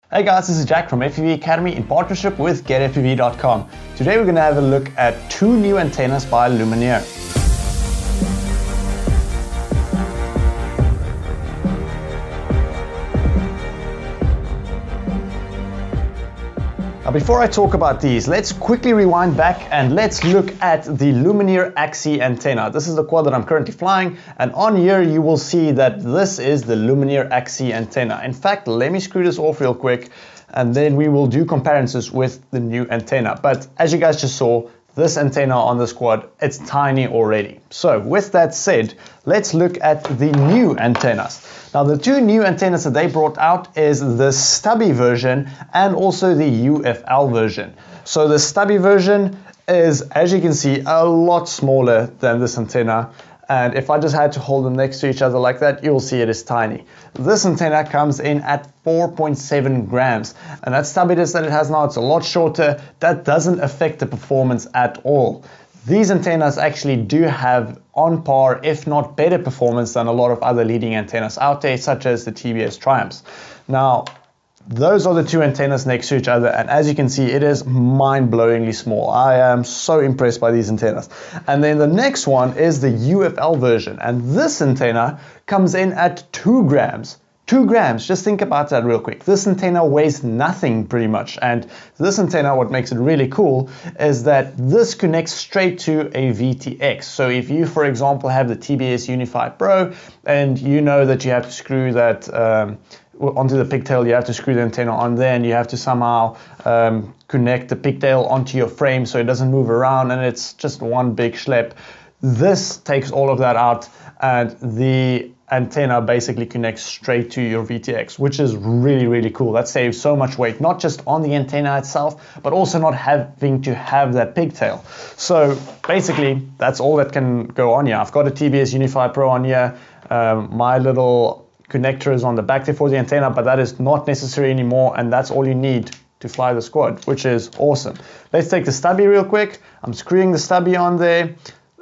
Hey guys, this is Jack from FPV Academy in partnership with GetFPV.com. Today we're going to have a look at 2 new antennas by Lumenier. Now before I talk about these, let's quickly rewind back and let's look at the Lumenier AXII antenna. This is the quad that I'm currently flying, and on here you will see that this is the Lumenier AXII antenna. In fact, let me screw this off real quick and then we will do comparisons with the new antenna. But as you guys just saw, this antenna on this quad, it's tiny already. So with that said, let's look at the new antennas. Now the 2 new antennas that they brought out is the Stubby version and also the U.FL version. So the Stubby version is, as you can see, a lot smaller than this antenna. And if I just had to hold them next to each other like that, you'll see it is tiny. This antenna comes in at 4.7 grams. And that stubbiness that it has now, it's a lot shorter. That doesn't affect the performance at all. These antennas actually do have on par, if not better performance than a lot of other leading antennas out there, such as the TBS Triumphs. Now, those are the 2 antennas next to each other, and as you can see, it is mind-blowingly small. I am so impressed by these antennas. And then the next one is the U.FL version, and this antenna comes in at 2 grams. 2 grams, just think about that real quick. This antenna weighs nothing pretty much, and this antenna, what makes it really cool is that this connects straight to a VTX. So if you, for example, have the TBS Unify Pro and you know that you have to screw that onto the pigtail, you have to screw the antenna on there, and you have to somehow connect the pigtail onto your frame so it doesn't move around and it's just one big schlep. This takes all of that out, and the antenna basically connects straight to your VTX, which is really cool. That saves so much weight, not just on the antenna itself, but also not having to have that pigtail. So basically, that's all that can go on here. I've got a TBS Unify Pro on here. My little connector is on the back there for the antenna, but that is not necessary anymore, and that's all you need to fly the squad, which is awesome. Let's take the Stubby real quick. I'm screwing the Stubby on there,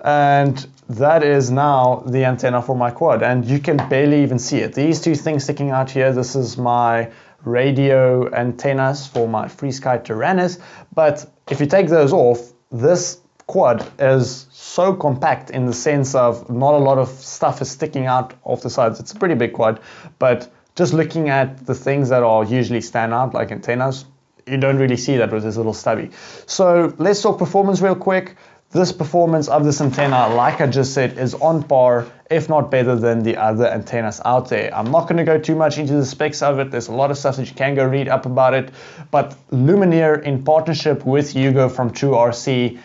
and that is now the antenna for my quad, and you can barely even see it. These 2 things sticking out here, this is my radio antennas for my FreeSky Tyrannus, but if you take those off, this quad is so compact in the sense of not a lot of stuff is sticking out off the sides. It's a pretty big quad, but just looking at the things that are usually stand out like antennas, you don't really see that with this little Stubby. So let's talk performance real quick. This performance of this antenna, like I just said, is on par, if not better than the other antennas out there. I'm not going to go too much into the specs of it. There's a lot of stuff that you can go read up about it. But Lumenier, in partnership with Hugo from True RC,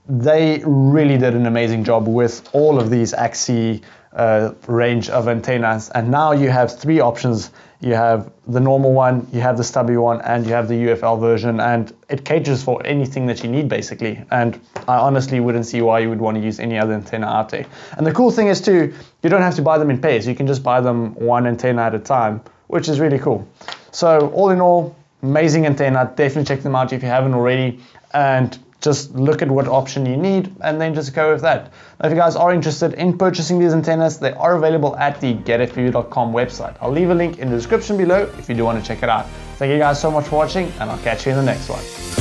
they really did an amazing job with all of these AXII range of antennas. And now you have 3 options. You have the normal one, you have the Stubby one, and you have the U.FL version, and it caters for anything that you need basically. And I honestly wouldn't see why you would want to use any other antenna out there. And the cool thing is too, you don't have to buy them in pairs. You can just buy them one antenna at a time, which is really cool. So all in all, amazing antenna. Definitely check them out if you haven't already, and just look at what option you need and then just go with that. Now, if you guys are interested in purchasing these antennas, they are available at the GetFPV.com website. I'll leave a link in the description below if you do want to check it out. Thank you guys so much for watching, and I'll catch you in the next one.